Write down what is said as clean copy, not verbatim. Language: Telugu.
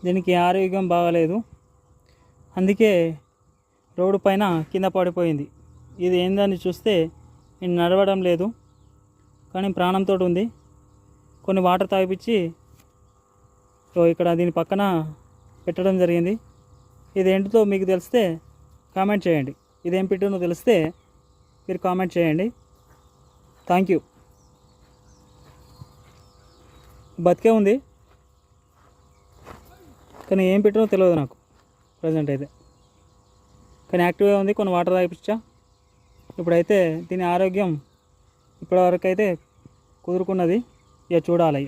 దీనికి ఆరోగ్యం బాగాలేదు, అందుకే రోడ్డు పైన కింద పడిపోయింది. ఇది ఏందని చూస్తే నేను నడవడం లేదు, కానీ ప్రాణంతో ఉంది. కొన్ని వాటర్ తాగిపించి ఇక్కడ దీని పక్కన పెట్టడం జరిగింది. ఇదేంటితో మీకు తెలిస్తే కామెంట్ చేయండి. ఇదేం పెట్టినో తెలిస్తే మీరు కామెంట్ చేయండి. Thank you. బతికే ఉంది, కానీ ఏం పెట్టినో తెలియదు నాకు ప్రజెంట్ అయితే. కానీ యాక్టివ్గా ఉంది. కొన్ని వాటర్ తాగిపించా. ఇప్పుడైతే దీని ఆరోగ్యం ఇప్పటివరకు అయితే కుదురుకున్నది. ఇక చూడాలి.